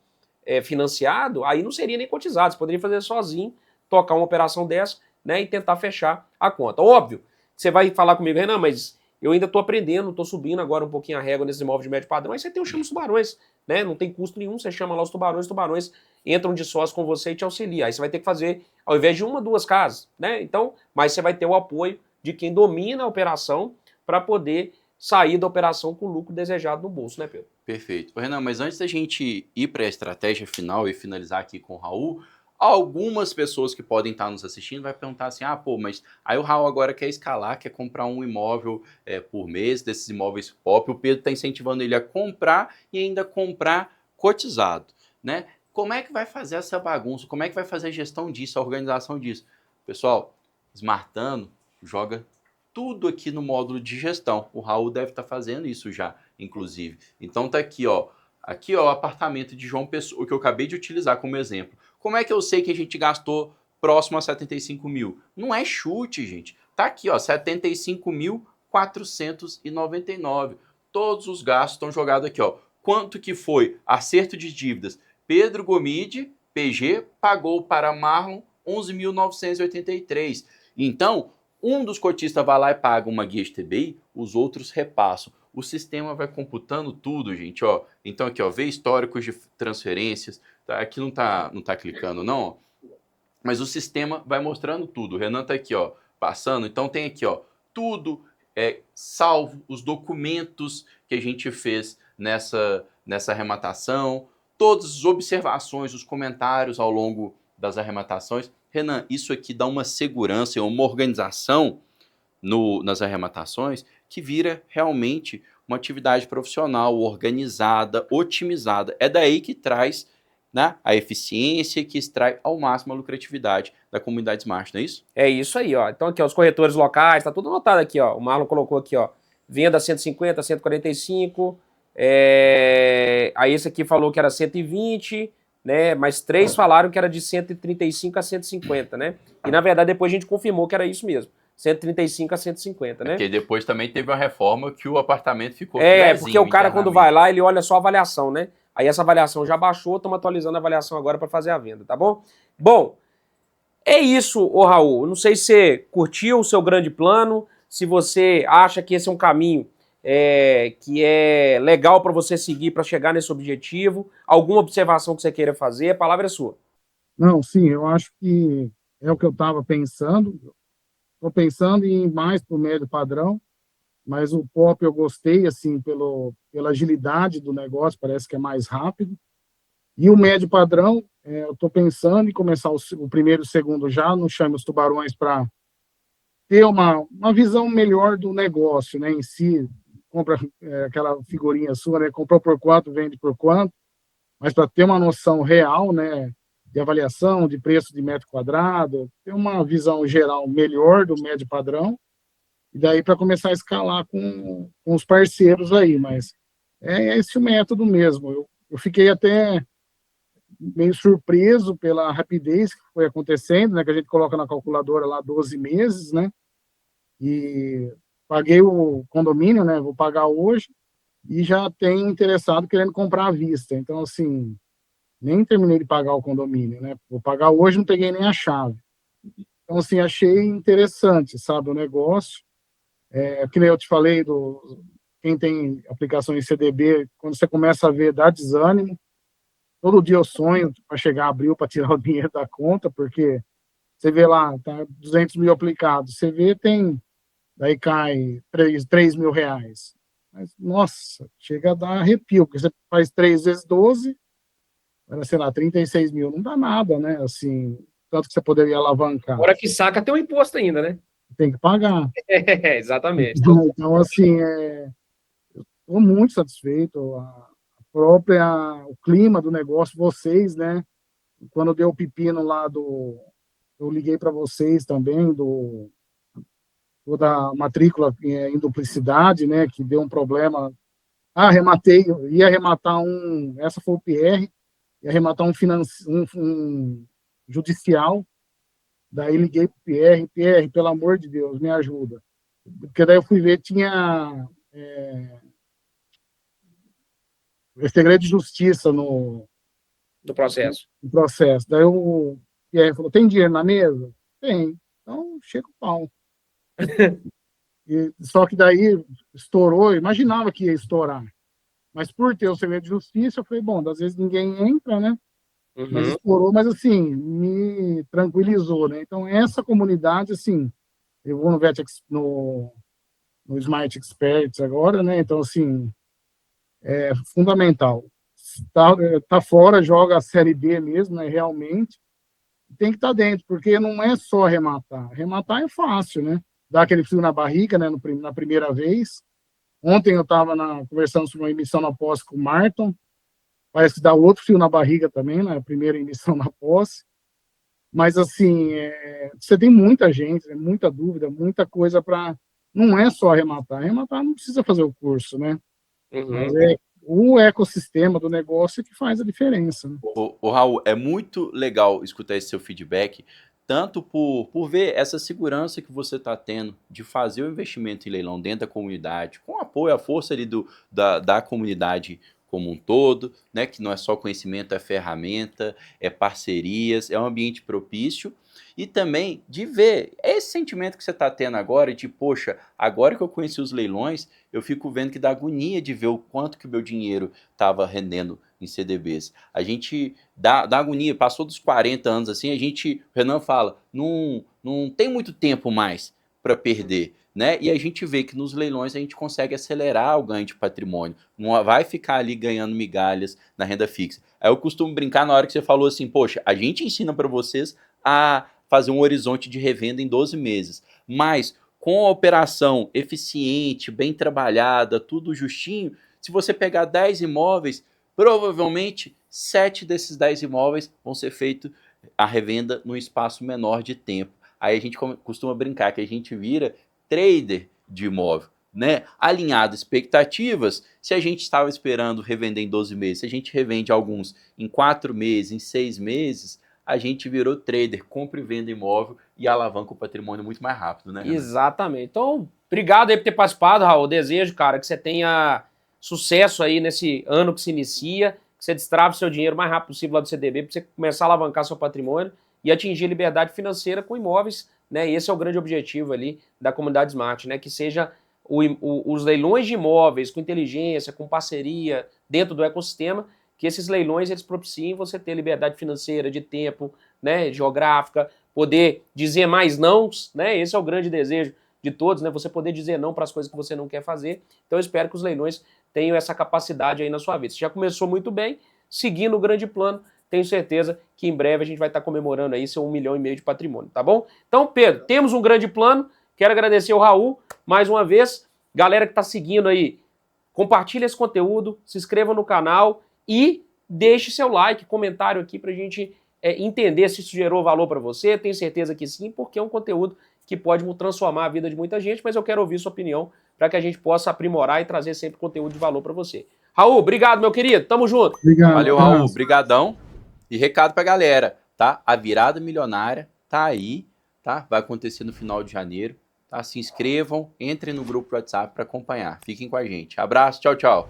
Speaker 3: financiado, aí não seria nem cotizado, você poderia fazer sozinho, tocar uma operação dessa, né, e tentar fechar a conta. Óbvio, você vai falar comigo, Renan, mas eu ainda estou aprendendo, estou subindo agora um pouquinho a régua nesses imóveis de médio padrão, aí você chama os tubarões, né, não tem custo nenhum, você chama lá os tubarões entram de sócio com você e te auxilia. Aí você vai ter que fazer, ao invés de 1, 2 casas, né, então, mas você vai ter o apoio de quem domina a operação para poder sair da operação com o lucro desejado no bolso, né, Pedro?
Speaker 2: Perfeito. Renan, mas antes da gente ir para a estratégia final e finalizar aqui com o Raul, algumas pessoas que podem estar nos assistindo vai perguntar assim, mas aí o Raul agora quer escalar, quer comprar um imóvel por mês, desses imóveis pop, o Pedro está incentivando ele a comprar e ainda comprar cotizado, né? Como é que vai fazer essa bagunça? Como é que vai fazer a gestão disso, a organização disso? Pessoal, Smartano joga tudo aqui no módulo de gestão. O Raul deve estar fazendo isso já, inclusive. Então tá aqui, ó. Aqui, ó, o apartamento de João Pessoa, que eu acabei de utilizar como exemplo. Como é que eu sei que a gente gastou próximo a 75 mil? Não é chute, gente. Tá aqui, ó, 75.499. Todos os gastos estão jogados aqui, ó. Quanto que foi acerto de dívidas? Pedro Gomide, PG, pagou para Marlon 11.983. Então, um dos cotistas vai lá e paga uma guia de TBI, os outros repassam. O sistema vai computando tudo, gente, ó. Então aqui, ó, vê históricos de transferências. Tá? Aqui não tá clicando, não, ó. Mas o sistema vai mostrando tudo. O Renan tá aqui, ó, passando. Então tem aqui, ó, tudo salvo, os documentos que a gente fez nessa arrematação, todas as observações, os comentários ao longo das arrematações. Renan, isso aqui dá uma segurança, uma organização nas arrematações que vira realmente uma atividade profissional, organizada, otimizada. É daí que traz, né, a eficiência, que extrai ao máximo a lucratividade da comunidade Smart, não é isso?
Speaker 3: É isso aí, ó. Então aqui, ó, os corretores locais, tá tudo anotado aqui, ó. O Marlon colocou aqui, ó, venda 150, 145, aí esse aqui falou que era 120, né, mas 3 falaram que era de 135 a 150, né? E na verdade depois a gente confirmou que era isso mesmo. 135 a 150, né?
Speaker 2: Porque depois também teve uma reforma que o apartamento ficou
Speaker 3: porque o cara quando vai lá, ele olha só a avaliação, né? Aí essa avaliação já baixou, estamos atualizando a avaliação agora para fazer a venda, tá bom? Bom, é isso, ô Raul. Não sei se você curtiu o seu grande plano, se você acha que esse é um caminho que é legal para você seguir para chegar nesse objetivo. Alguma observação que você queira fazer, a palavra é sua.
Speaker 1: Não, sim, eu acho que é o que eu estava pensando. estou pensando em ir mais para o médio padrão, mas o pop eu gostei, assim, pela agilidade do negócio, parece que é mais rápido. E o médio padrão, eu estou pensando em começar o primeiro e o segundo já, no Chame os Tubarões, para ter uma visão melhor do negócio, né, em si. Compra aquela figurinha sua, né, comprou por quanto, vende por quanto, mas para ter uma noção real, né, de avaliação, de preço de metro quadrado, ter uma visão geral melhor do médio padrão, e daí para começar a escalar com os parceiros aí, mas é esse o método mesmo. Eu fiquei até meio surpreso pela rapidez que foi acontecendo, né, que a gente coloca na calculadora lá 12 meses, né, e paguei o condomínio, né, vou pagar hoje, e já tem interessado querendo comprar à vista. Então, assim, nem terminei de pagar o condomínio, né, vou pagar hoje, não peguei nem a chave. Então, assim, achei interessante, sabe, o negócio. Que nem eu te falei, quem tem aplicação em CDB, quando você começa a ver, dá desânimo. Todo dia eu sonho para chegar a abril para tirar o dinheiro da conta, porque você vê lá, tá 200 mil aplicados, você vê, daí cai 3 mil reais. Mas, nossa, chega a dar arrepio, porque você faz 3 vezes 12, sei lá, 36 mil, não dá nada, né? Assim, tanto que você poderia alavancar.
Speaker 3: Hora que saca tem um imposto ainda, né?
Speaker 1: Tem que pagar.
Speaker 3: Exatamente.
Speaker 1: Então, assim, estou muito satisfeito. O clima do negócio, vocês, né? Quando deu o pepino lá eu liguei para vocês também, da matrícula em duplicidade, né? Que deu um problema. Arrematei, ia arrematar essa foi o PR, ia arrematar um judicial. Daí liguei para o PR, pelo amor de Deus, me ajuda. Porque daí eu fui ver, tinha segredo de justiça
Speaker 3: Do processo.
Speaker 1: no processo. Daí o Pierre falou, tem dinheiro na mesa? Tem. Então, chega o pau. Só que daí estourou, eu imaginava que ia estourar. Mas por ter o segredo de justiça, eu falei, bom, às vezes ninguém entra, né? Mas estourou, mas assim, me tranquilizou, né? Então, essa comunidade, assim, eu vou no Smart Experts agora, né? Então, assim, é fundamental. Tá fora, joga a Série B mesmo, né? Realmente. Tem que estar dentro, porque não é só arrematar. Arrematar é fácil, né? Dá aquele frio na barriga, né? Na primeira vez. Ontem eu estava conversando sobre uma emissão na posse com o Marton. Parece que dá outro frio na barriga também, na primeira emissão na posse. Mas, assim, você tem muita gente, muita dúvida, muita coisa para... Não é só arrematar. Arrematar não precisa fazer o curso, né? Mas é o ecossistema do negócio que faz a diferença. Né?
Speaker 2: Ô, Raul, é muito legal escutar esse seu feedback, tanto por ver essa segurança que você está tendo de fazer o investimento em leilão dentro da comunidade, com apoio, a força ali da comunidade como um todo, né? Que não é só conhecimento, é ferramenta, é parcerias, é um ambiente propício. E também de ver esse sentimento que você está tendo agora, de, poxa, agora que eu conheci os leilões, eu fico vendo que dá agonia de ver o quanto que o meu dinheiro estava rendendo em CDBs. A gente dá agonia, passou dos 40 anos assim, o Renan fala, não tem muito tempo mais para perder, né? E a gente vê que nos leilões a gente consegue acelerar o ganho de patrimônio, não vai ficar ali ganhando migalhas na renda fixa. Aí eu costumo brincar na hora que você falou assim, poxa, a gente ensina para vocês a fazer um horizonte de revenda em 12 meses, mas com a operação eficiente, bem trabalhada, tudo justinho, se você pegar 10 imóveis, provavelmente 7 desses 10 imóveis vão ser feitos a revenda num espaço menor de tempo. Aí a gente costuma brincar que a gente vira trader de imóvel, né? Alinhado expectativas, se a gente estava esperando revender em 12 meses, se a gente revende alguns em 4 meses, em 6 meses, a gente virou trader, compra e venda imóvel e alavanca o patrimônio muito mais rápido, né, Renan?
Speaker 3: Exatamente. Então, obrigado aí por ter participado, Raul. Desejo, cara, que você tenha sucesso aí nesse ano que se inicia, que você destrave seu dinheiro o mais rápido possível lá do CDB, para você começar a alavancar seu patrimônio e atingir liberdade financeira com imóveis, né? Esse é o grande objetivo ali da comunidade Smart, né? Que seja os leilões de imóveis com inteligência, com parceria dentro do ecossistema, que esses leilões eles propiciem você ter liberdade financeira, de tempo, né, geográfica, poder dizer mais nãos, né? Esse é o grande desejo de todos, né? Você poder dizer não para as coisas que você não quer fazer. Então eu espero que os leilões tenham essa capacidade aí na sua vida. Você já começou muito bem, seguindo o grande plano, tenho certeza que em breve a gente vai estar comemorando aí seu 1,5 milhão de patrimônio, tá bom? Então, Pedro, temos um grande plano. Quero agradecer ao Raul mais uma vez. Galera que está seguindo aí, compartilhe esse conteúdo, se inscreva no canal e deixe seu like, comentário aqui pra gente entender se isso gerou valor para você. Tenho certeza que sim, porque é um conteúdo que pode transformar a vida de muita gente, mas eu quero ouvir sua opinião para que a gente possa aprimorar e trazer sempre conteúdo de valor para você. Raul, obrigado, meu querido. Tamo junto.
Speaker 1: Obrigado.
Speaker 2: Valeu, Raul. Brigadão. E recado pra galera, tá? A virada milionária tá aí, tá? Vai acontecer no final de janeiro, tá? Se inscrevam, entrem no grupo do WhatsApp para acompanhar. Fiquem com a gente. Abraço, tchau, tchau.